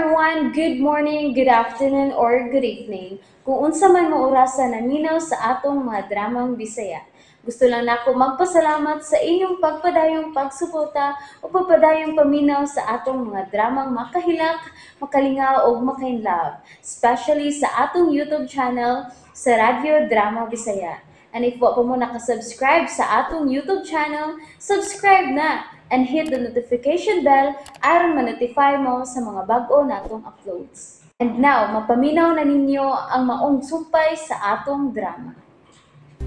everyone, good morning, good afternoon, or good evening. Kung unsa man mo orasan naminaw sa atong mga dramang Bisaya. Gusto lang nako magpasalamat sa inyong pagpadayong pagsuporta o pagpadayong paminaw sa atong mga dramang makahilak, makalingaw o makainlove, especially sa atong YouTube channel sa Radyo Drama Bisaya. And if wa pa mo nakasubscribe sa atong YouTube channel, subscribe na and hit the notification bell aron ma-notify mo sa mga bag-o natong uploads. And now, mapaminaw na ninyo ang maong sumpay sa atong drama.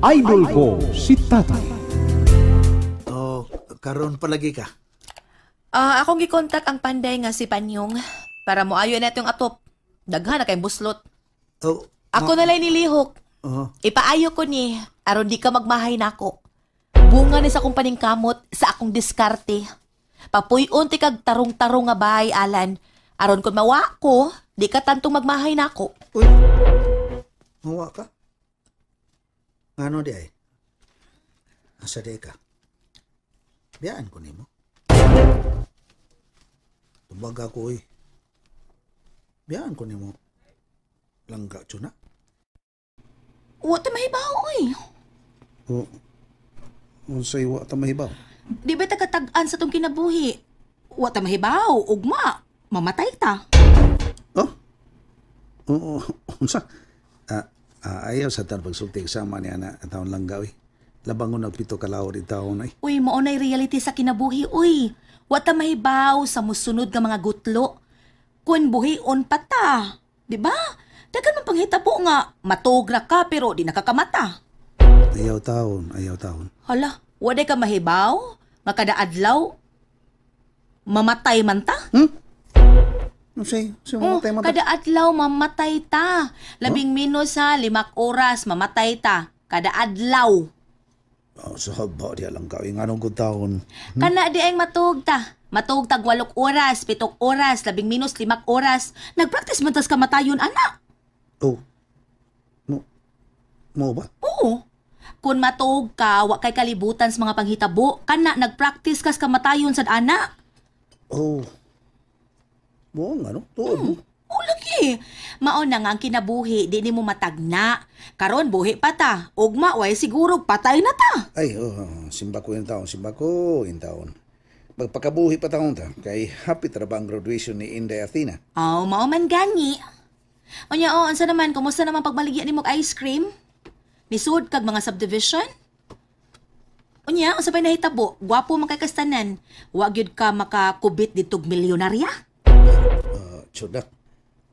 Idol ko si Tatay. Oh, karon palagi ka. Akong gikontak ang panday nga si Panyong para moayo na itong atop. Daghan na kay buslot. Oh, Ako na lang nilihok. Oh, Ipaayo ko ni, aron di ka magmahay nako. Bunga ni sa akong paningkamot sa akong diskarte. Papuyon ti kag tarong-tarong nga bahay, Alan. Aron kung mawa ko, di ka tantong magmahay nako. uy. Mawa ka? Ano di ay? Asa di ka? Biyaan ko nimo. Tubag ako Biyaan ko nimo. Langga tsuna. Wa ta mahibaw, oy. Oh, unsay wa ta mahibaw? Di ba tagatag-an sa tong kinabuhi? Wa ta mahibaw, ugma. Mamatay ta. Oh? Oo, unsa? Ayaw sa tan pagsulti sama niya na taon lang gawi. Labang ko nagpito kalaw di taon ay. Uy, mao nay reality sa kinabuhi, uy. Wa ta mahibaw sa musunod nga mga gutlo. Kun buhion pa ta, di ba? Dagan man panghitabo nga matugra ka pero di nakakamata. Ayaw taon. Hala, waday ka mahibaw nga kada adlaw mamatay man ta? Unsay mamatay man ta? Kada adlaw mamatay ta. Labing minus ha, 5 oras mamatay ta. Kada adlaw. Oh, so haba di lang gawi nganong gud taon. Kana di ay matug ta. Matug tag 8 oras, 7 oras, labing minus 5 oras. Nagpractice man tas kamatayon, anak. Oh. Mo ba? Oo. Kung matug ka, wa kay kalibutan sa mga panghitabo, kana nagpractice kas kamatayon sad anak. Oh. Mo nga no? Tuod mo. O lagi. Mao na nga ang kinabuhi, di ni mo matagna. Karon buhi pa ta. Ugma, way siguro patay na ta. Ay, simba ko yung taon. Magpakabuhi pa taon ta, kay happy ba ang graduation ni Inday Athena? Oh, mao man gani. Onya, ansa naman, kumusta naman pagbaligya ni mo ice cream? Nisud kag mga subdivision? Unya, unsa pay nahitabo? Gwapo man kay kastanan. Wa gyud ka makakubit ditog milyonarya? Tsudak.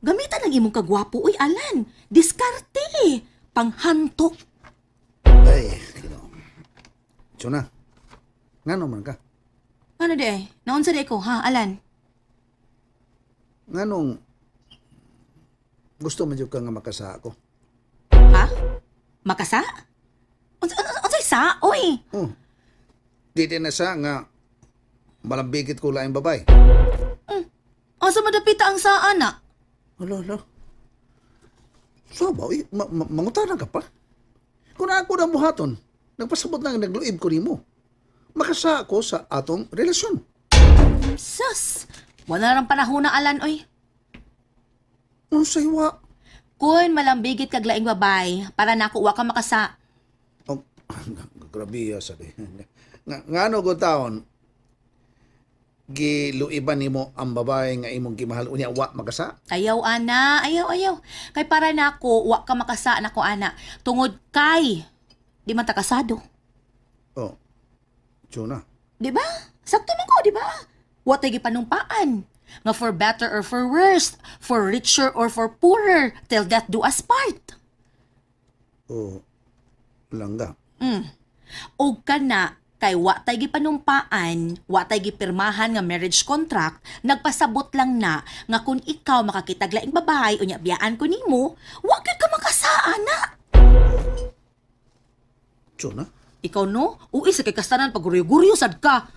Gamitan ang imong kagwapo, uy, Alan. Diskarte. Panghantok. Ay, Tsuna. Ngano man ka? Ano di? Naunsa di ko, ha, Alan? Nganong gusto man jud ka nga makasa ako? Ha? Makasa? Unsay sa? Uy. Oh. Di din na sa nga malambigit ko laing babay. Asa madapita ang saa na? Hala. So ba, mangutanan ka pa? Kung ako na buhaton, nagpasabot na nagluib ko nimo. Makasa ako sa atong relasyon. Sus! Wala na lang panahon na, Alan, oy. Ano saywa? Kun malambigit kag laing babay, para nako wa ka makasa. Oh, grabe ya sabi. Ngano go taon? Giluiban nimo ang babae nga imong gimahal unya wa makasa? Ayaw, ana. Ayaw. Kay para nako wa ka makasa nako, ana. Tungod kay, di man ta kasado. Oh, Chuna. Di ba? Sakto man ko, di ba? Wa tay gipanumpaan. Nga for better or for worse, for richer or for poorer, till death do us part. Oh, langga. O kana, kay wa tay gipanumpaan, wa tay gipirmahan nga marriage contract, nagpasabot lang na nga kung ikaw makakitag laing babae unya biyaan ko nimo, wa gyud ka makasaan na. Chuna? Ikaw no, uwi sa kay kastanan paguryo-guryo sad ka.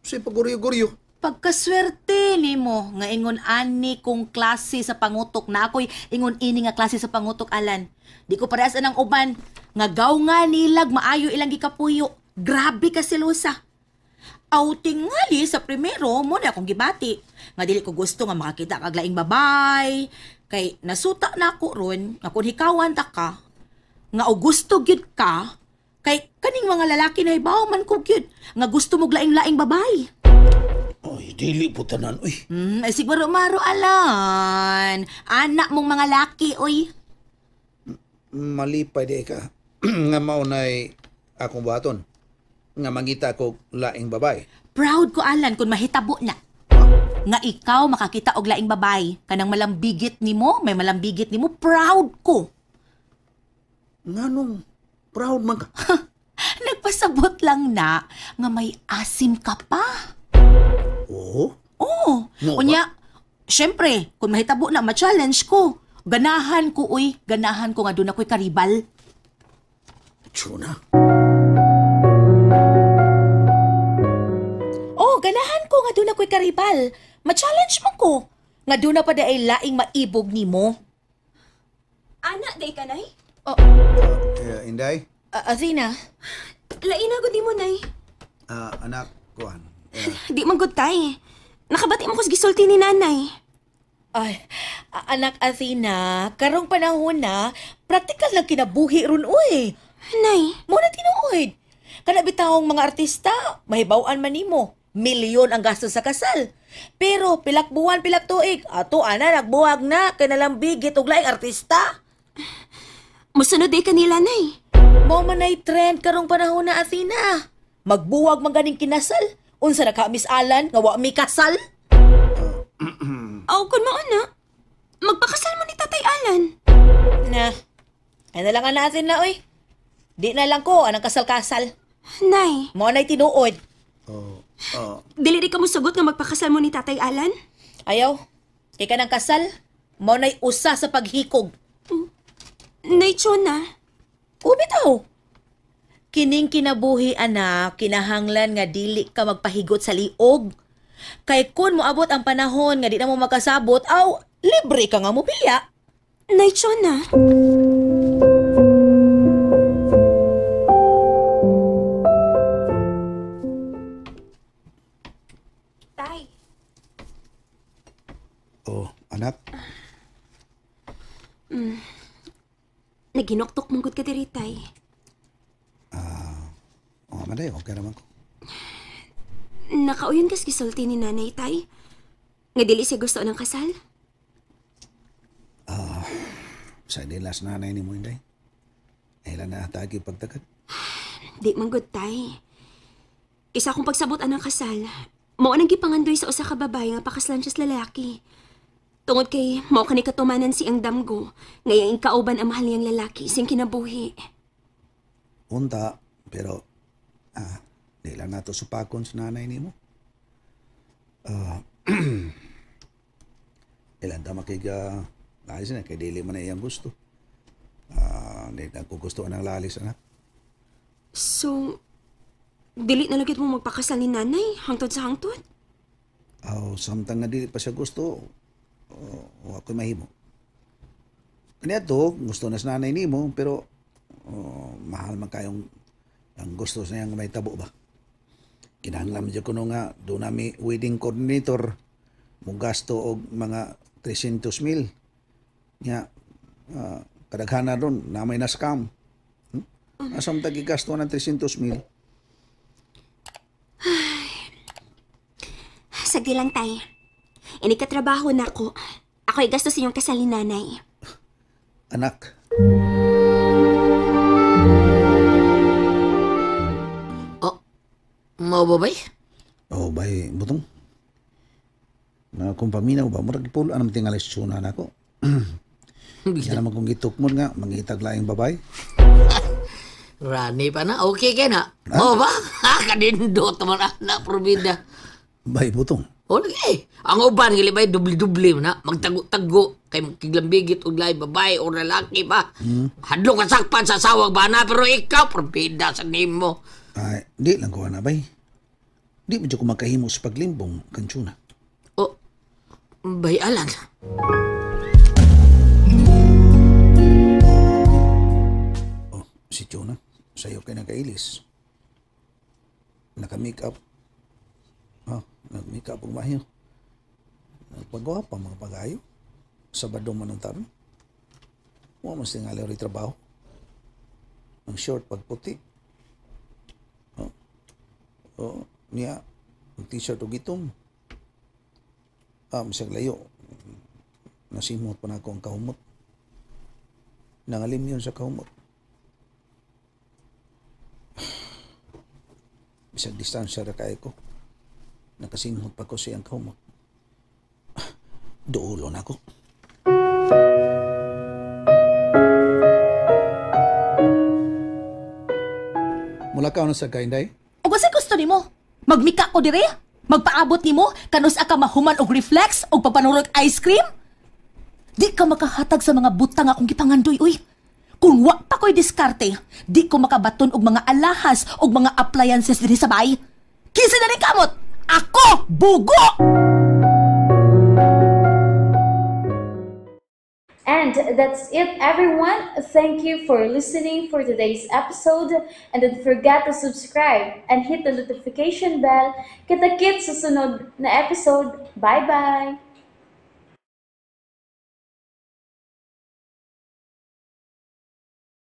Si paguryo-guryo. Pagkaswerte nimo nga ingon ani kung klase sa pangutok na ako'y ingon ini nga klase sa pangutok, Alan. Di ko parehas anang uban nga gaw nga nilag maayo ilang gikapuyo. Grabe ka silusa. Aw tingali sa primero mo na akong gibati. Nga dili ko gusto nga makakita kag laing babay. Kay nasuta na ako ron nga kung hikawan ta ka nga o gusto gyud ka kay kaning mga lalaki na ibaw man ko gyud nga gusto mo laing-laing babay. Ay, dili po tanan, uy. Ay siguro maro alan. Anak mong mga laki oy. Malipay di ka. Nga maunay akong buhaton. Nga mangita ko laing babay. Proud ko alan kung mahitabo na. Nga ikaw makakita og laing babay kanang malambigit nimo, may malambigit nimo, proud ko. Nganong proud man ka? Nagpasabot lang na nga may asim ka pa. Oo? Oo. No, Unya, syempre, kung mahitabo na, ma-challenge ko. Ganahan ko, uy. Ganahan ko nga doon ako'y karibal. Chuna. Oh, ganahan ko nga doon ako'y karibal. Ma-challenge mo ko. Nga doon na pa ay laing maibog ni mo. Anak, day ka, nay? Inday? Athena? Lainagod ni mo, nay. Anak, kuhan. Di man gud tay. Nakabati mo ko sa gisulti ni nanay. Ay, anak Athena, karong panahon na, praktikal lang kinabuhi ron, uy. Nay, Muna tinuod. Kana bitawong mga artista, mahibawan man nimo. Milyon ang gasto sa kasal. Pero pilak buwan, pilak tuig, ato ana nagbuwag na kay nalambigit og laing artista. musunod day kanila, nay. Mao man ay trend karong panahon na Athena. Magbuwag man ganing kinasal. Unsa na ka Miss Alan nga wa mi kasal? Aw, kun mao na. Magpakasal mo ni Tatay Alan. Na. Ay na lang natin na oy. Di na lang ko anang kasal-kasal. Nay, Mao nay tinuod. dili di ka mo sugot nga magpakasal mo ni Tatay Alan? Ayaw. Kay ka ng kasal, mao nay usa sa paghikog. Nay, Chona. Bitaw. Kining kinabuhi anak, kinahanglan nga dili ka magpahigot sa liog. Kay kun moabot ang panahon nga di na mo makasabot, aw, libre ka nga mo piya. Nay, Chona. Tay, Oh, anak. naginoktok mong gud ka diri, tay. Maday, okay naman ko. Nakauyon kas gisulti ni nanay, tay. Nga dili siya gusto ng kasal? Sa dilas nanay ni mo, Inday. Ilan na tagi pagtagad. Di man gud, tay. Isa akong pagsabot anang kasal. Mao nang gipangandoy sa usa ka babae nga pakaslan siya sa lalaki. Tungod kay mao kani katumanan si ang damgo, ngayang kauban ang mahal niyang lalaki sing kinabuhi. Unta, pero di lang nato supakon sa nanay ni mo. Ilan ta makiga lalis na kay dili man na iyang gusto. Di na ko gusto ng lalis, anak. So, dili na lagit mo magpakasal ni nanay hangtod sa hangtod? Samtang nga dili pa siya gusto, ako'y mahimo. Kanya to, gusto na sa nanay ni mo, pero mahal man kayong ang gusto sa niyang may tabo ba. Kinahanglan medyo kuno nga, doon nami wedding coordinator, mong gasto og mga 300,000. Nga, kadaghana doon, na may na-scam. Asam tagi gasto ng 300,000. Sagdi lang, tay. Ini katrabaho na ko. Ako'y gasto sa inyong kasal ni nanay. Anak, Mau ba bay? bay, butong. Na kung paminaw ba, murag ipulo anam tingali suna na ko. Yan naman kung gitukmon nga, mangitag laing babay. Rani pa na, okay ka na. Mau ba? Kadindot man anak probida. Bay, butong. O lagi, ang uban gali bay dubli-dubli na, magtago-tago kay magkiglambigit og lain babae o lalaki ba. Hadlong ka sakpan sa sawag ba na, pero ikaw probida sa nimo. Ay, di lang ko na bay. Di mo ko makahimo sa paglimbong kantsuna. O, bay alan. Si Chona, sayo kay nakailis. Naka-make up. Nagmika po mahiyo. Nagpagawa pa mga pagayo. Sabado man ang taron. Huwag mas tingali rin trabaho. Ang short pagputi. Niya, ang t-shirt o gitom. Masag layo. Nasimot pa na ako ang kahumot. Nangalim yun sa kahumot. Bisag distansya ra kay ko. Nakasimot pa ko siyang kahumot. Duulo na ako. Mula ka na sa kainday? O kasi gusto nimo? Magmika ko dire? Magpaabot nimo kanus ka mahuman og reflex og pagpanurog ice cream? Di ka makahatag sa mga butang akong gipangandoy, uy. Kung wa pa ko'y diskarte, di ko makabaton og mga alahas og mga appliances diri sa bahay. Kinsa na rin kamot? Ako, bugo! And that's it, everyone. Thank you for listening for today's episode. And don't forget to subscribe and hit the notification bell. Kita-kits sa sunod na episode. Bye-bye!